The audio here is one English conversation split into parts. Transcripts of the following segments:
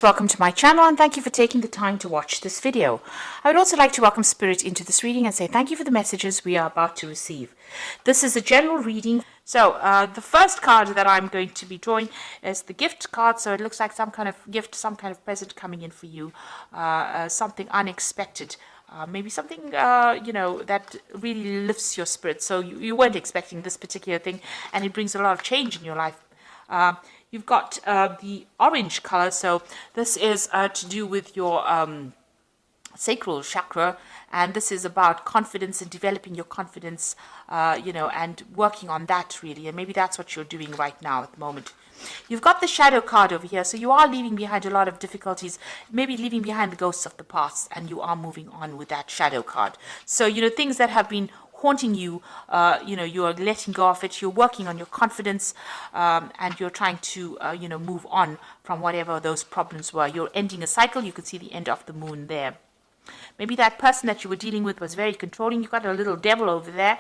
Welcome to my channel and thank you for taking the time to watch this video. I would also like to welcome Spirit into this reading and say thank you for the messages we are about to receive. This is a general reading. So the first card that I'm going to be drawing is the gift card. So it looks like some kind of gift, some kind of present coming in for you, something unexpected. Maybe something, that really lifts your spirit. So you weren't expecting this particular thing and it brings a lot of change in your life. You've got the orange color, so this is to do with your sacral chakra, and this is about confidence and developing your confidence, and working on that really, and maybe that's what you're doing right now at the moment. You've got the shadow card over here, so you are leaving behind a lot of difficulties, maybe leaving behind the ghosts of the past, and you are moving on with that shadow card. So, things that have been haunting you, you are letting go of it, you're working on your confidence, and you're trying to, move on from whatever those problems were. You're ending a cycle. You can see the end of the moon there. Maybe that person that you were dealing with was very controlling. You got a little devil over there.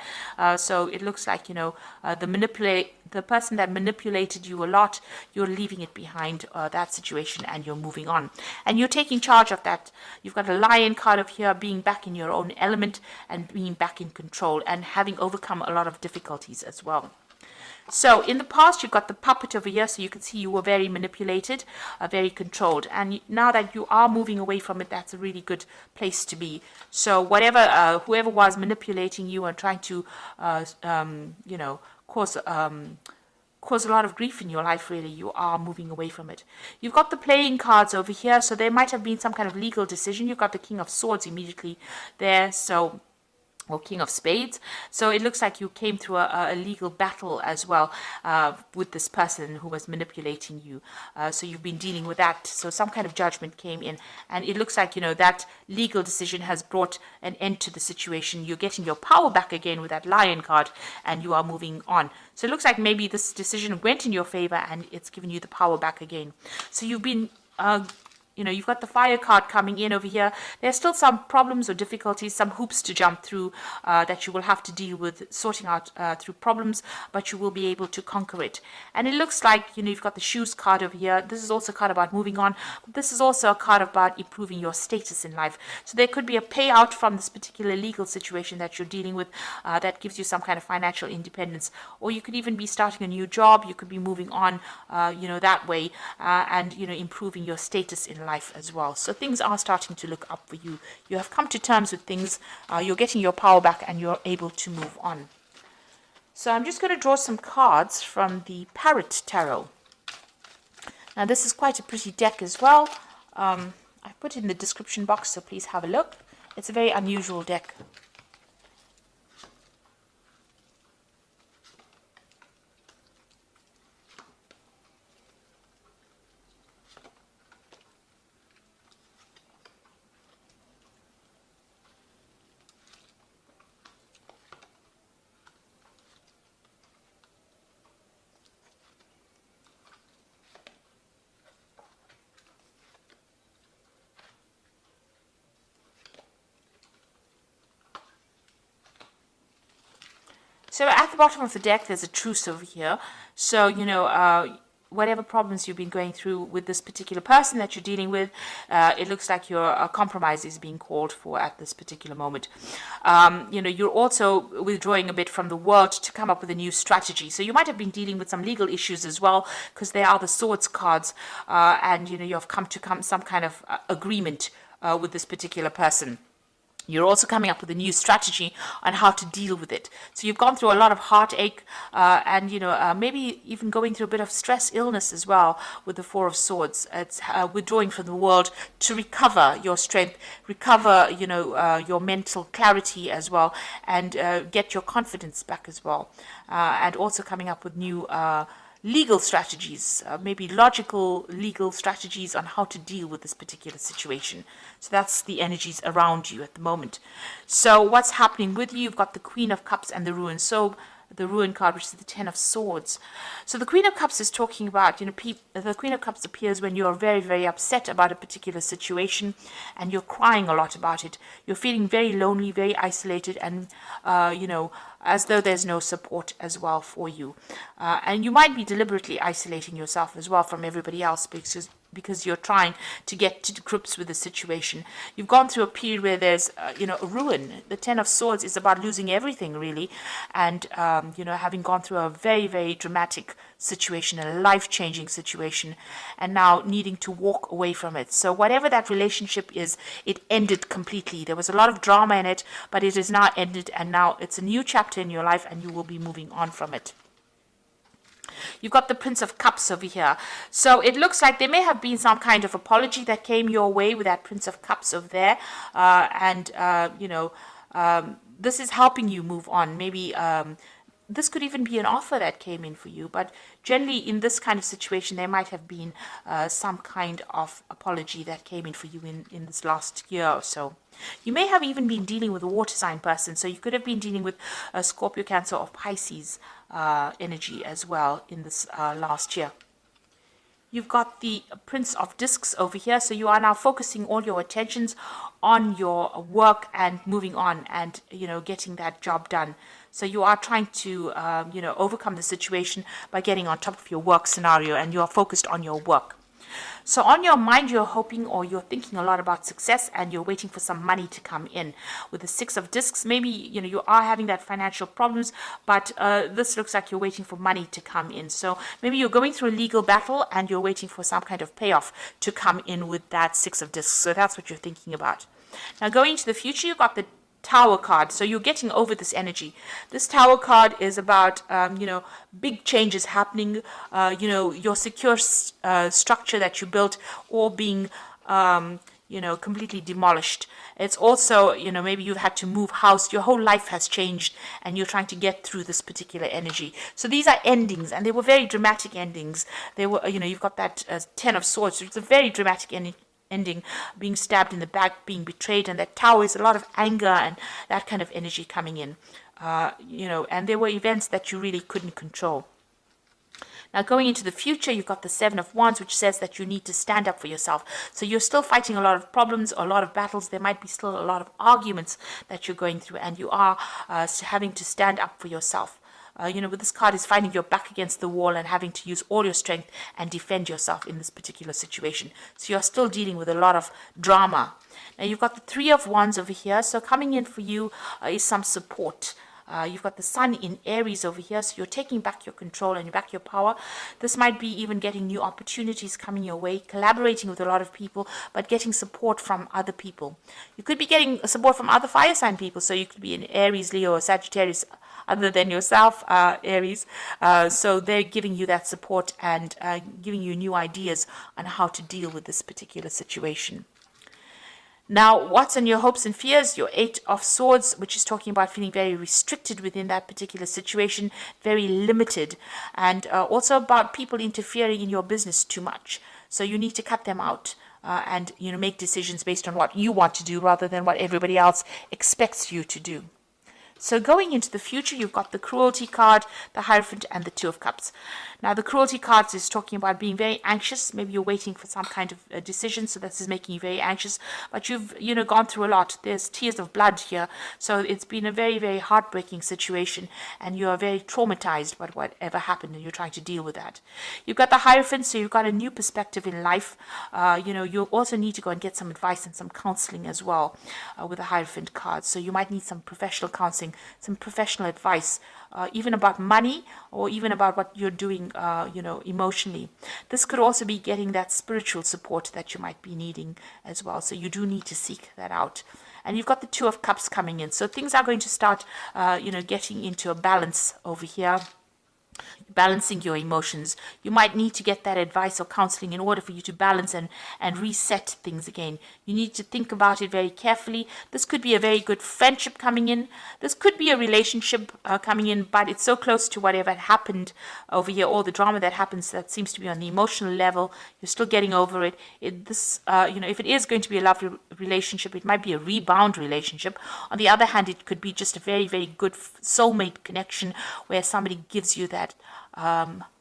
So it looks like, the person that manipulated you a lot, you're leaving it behind, that situation, and you're moving on. And you're taking charge of that. You've got a lion card of here, being back in your own element and being back in control and having overcome a lot of difficulties as well. So in the past, you've got the puppet over here, so you can see you were very manipulated, very controlled. And now that you are moving away from it, that's a really good place to be. So whoever was manipulating you and trying to, cause a lot of grief in your life, really, you are moving away from it. You've got the playing cards over here, so there might have been some kind of legal decision. You've got the King of Swords immediately there, or King of Spades. So it looks like you came through a legal battle as well with this person who was manipulating you. So you've been dealing with that. So some kind of judgment came in. And it looks like, that legal decision has brought an end to the situation. You're getting your power back again with that lion card and you are moving on. So it looks like maybe this decision went in your favor and it's given you the power back again. So you've been you've got the fire card coming in over here. There's still some problems or difficulties, some hoops to jump through that you will have to deal with, sorting out through problems, but you will be able to conquer it. And it looks like, you've got the shoes card over here. This is also a card about moving on. But this is also a card about improving your status in life. So there could be a payout from this particular legal situation that you're dealing with that gives you some kind of financial independence. Or you could even be starting a new job. You could be moving on, that way, and, improving your status in life as well. So things are starting to look up for you. You have come to terms with things. You're getting your power back and you're able to move on. So I'm just going to draw some cards from the Parrot Tarot. Now this is quite a pretty deck as well. I put it in the description box, so please have a look. It's a very unusual deck. So at the bottom of the deck, there's a truce over here. So, whatever problems you've been going through with this particular person that you're dealing with, it looks like your compromise is being called for at this particular moment. You're also withdrawing a bit from the world to come up with a new strategy. So you might have been dealing with some legal issues as well, because they are the swords cards, and, you've come to some kind of agreement with this particular person. You're also coming up with a new strategy on how to deal with it. So you've gone through a lot of heartache and, maybe even going through a bit of stress, illness as well with the Four of Swords. It's withdrawing from the world to recover your strength, recover, your mental clarity as well, and get your confidence back as well. And also coming up with new legal strategies, maybe logical legal strategies on how to deal with this particular situation. So that's the energies around you at the moment. So what's happening with you? You've got the Queen of Cups and the Ruin. So the Ruin card, which is the Ten of Swords. So the Queen of Cups is talking about, the Queen of Cups appears when you're very, very upset about a particular situation and you're crying a lot about it. You're feeling very lonely, very isolated, and, as though there's no support as well for you. And you might be deliberately isolating yourself as well from everybody else because you're trying to get to grips with the situation. You've gone through a period where there's, a ruin. The Ten of Swords is about losing everything, really, and, having gone through a very, very dramatic situation, a life-changing situation, and now needing to walk away from it. So whatever that relationship is, it ended completely. There was a lot of drama in it, but it is now ended, and now it's a new chapter in your life, and you will be moving on from it. You've got the Prince of Cups over here. So it looks like there may have been some kind of apology that came your way with that Prince of Cups over there. This is helping you move on. Maybe this could even be an offer that came in for you. But generally, in this kind of situation, there might have been some kind of apology that came in for you in this last year or so. You may have even been dealing with a water sign person. So you could have been dealing with a Scorpio, Cancer, or Pisces energy as well in this last year. You've got the Prince of Discs over here. So you are now focusing all your attentions on your work and moving on and, getting that job done. So you are trying to, overcome the situation by getting on top of your work scenario, and you are focused on your work. So on your mind, you're hoping or you're thinking a lot about success, and you're waiting for some money to come in. With the Six of Discs, maybe, you are having that financial problems, but this looks like you're waiting for money to come in. So maybe you're going through a legal battle and you're waiting for some kind of payoff to come in with that Six of Discs. So that's what you're thinking about. Now going into the future, you've got the Tower card. So you're getting over this energy. This Tower card is about, big changes happening, your secure structure that you built all being, completely demolished. It's also, maybe you've had to move house. Your whole life has changed and you're trying to get through this particular energy. So these are endings, and they were very dramatic endings. They were, you've got that Ten of Swords. It's a very dramatic ending, being stabbed in the back, being betrayed, and that Tower is a lot of anger and that kind of energy coming in, and there were events that you really couldn't control. Now going into the future, you've got the Seven of Wands, which says that you need to stand up for yourself. So you're still fighting a lot of problems, a lot of battles. There might be still a lot of arguments that you're going through, and you are having to stand up for yourself. With this card is finding your back against the wall and having to use all your strength and defend yourself in this particular situation. So you're still dealing with a lot of drama. Now you've got the Three of Wands over here. So coming in for you is some support. You've got the Sun in Aries over here, so you're taking back your control and back your power. This might be even getting new opportunities coming your way, collaborating with a lot of people, but getting support from other people. You could be getting support from other fire sign people, so you could be in Aries, Leo, or Sagittarius, other than yourself, Aries. So they're giving you that support and giving you new ideas on how to deal with this particular situation. Now, what's on your hopes and fears? Your Eight of Swords, which is talking about feeling very restricted within that particular situation, very limited, and also about people interfering in your business too much. So you need to cut them out and make decisions based on what you want to do rather than what everybody else expects you to do. So going into the future, you've got the Cruelty card, the Hierophant, and the Two of Cups. Now, the Cruelty card is talking about being very anxious. Maybe you're waiting for some kind of decision, so this is making you very anxious. But you've, gone through a lot. There's tears of blood here. So it's been a very, very heartbreaking situation, and you are very traumatized by whatever happened, and you're trying to deal with that. You've got the Hierophant, so you've got a new perspective in life. You also need to go and get some advice and some counseling as well with the Hierophant card. So you might need some professional counseling, some professional advice, even about money or even about what you're doing, emotionally. This could also be getting that spiritual support that you might be needing as well. So you do need to seek that out. And you've got the Two of Cups coming in. So things are going to start, getting into a balance over here. Balancing your emotions. You might need to get that advice or counseling in order for you to balance and reset things again. You need to think about it very carefully. This could be a very good friendship coming in. This could be a relationship coming in, but it's so close to whatever happened over here, all the drama that happens that seems to be on the emotional level. You're still getting over it. If it is going to be a lovely relationship, it might be a rebound relationship. On the other hand, it could be just a very, very good soulmate connection where somebody gives you that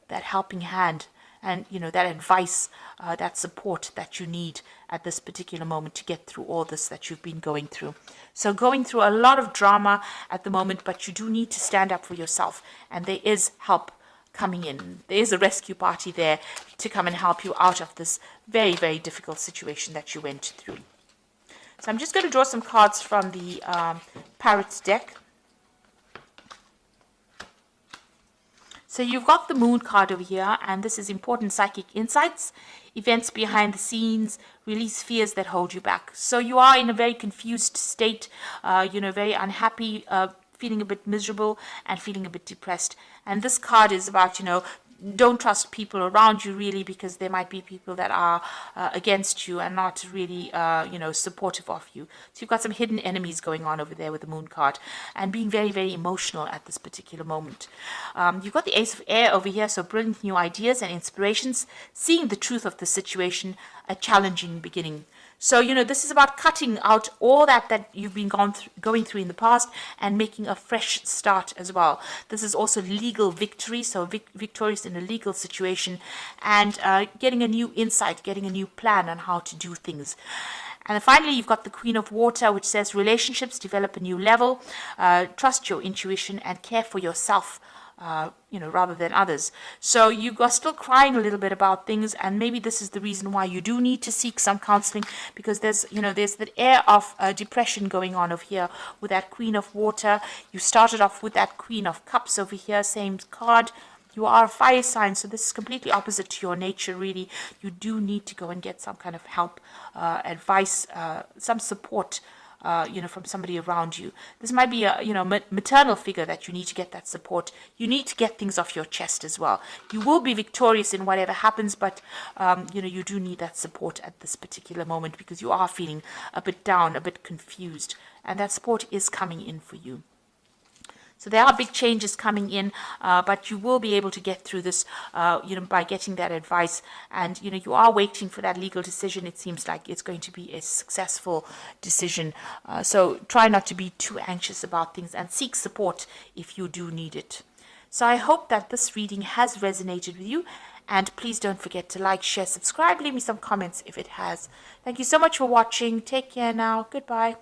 helping hand and that advice, that support that you need at this particular moment to get through all this that you've been going through. So going through a lot of drama at the moment, but you do need to stand up for yourself, and there is help coming in. There's a rescue party there to come and help you out of this very, very difficult situation that you went through. So I'm just going to draw some cards from the Parrots deck. So you've got the Moon card over here, and this is important psychic insights, events behind the scenes, release fears that hold you back. So you are in a very confused state, very unhappy, feeling a bit miserable and feeling a bit depressed. And this card is about, don't trust people around you really, because there might be people that are against you and not really, supportive of you. So you've got some hidden enemies going on over there with the Moon card and being very, very emotional at this particular moment. You've got the Ace of Air over here, so brilliant new ideas and inspirations, seeing the truth of the situation, a challenging beginning. So, this is about cutting out all that you've been going through in the past and making a fresh start as well. This is also legal victory, so victorious in a legal situation, and getting a new insight, getting a new plan on how to do things. And then finally, you've got the Queen of Water, which says relationships develop a new level, trust your intuition and care for yourself, rather than others. So you are still crying a little bit about things, and maybe this is the reason why you do need to seek some counseling, because there's the air of depression going on over here with that Queen of Water. You started off with that Queen of Cups over here, same card. You are a fire sign, so this is completely opposite to your nature, really. You do need to go and get some kind of help, advice, some support, from somebody around you. This might be a, maternal figure that you need to get that support. You need to get things off your chest as well. You will be victorious in whatever happens, but, you do need that support at this particular moment, because you are feeling a bit down, a bit confused, and that support is coming in for you. So there are big changes coming in, but you will be able to get through this, by getting that advice. And, you are waiting for that legal decision. It seems like it's going to be a successful decision. So try not to be too anxious about things and seek support if you do need it. So I hope that this reading has resonated with you. And please don't forget to like, share, subscribe, leave me some comments if it has. Thank you so much for watching. Take care now. Goodbye.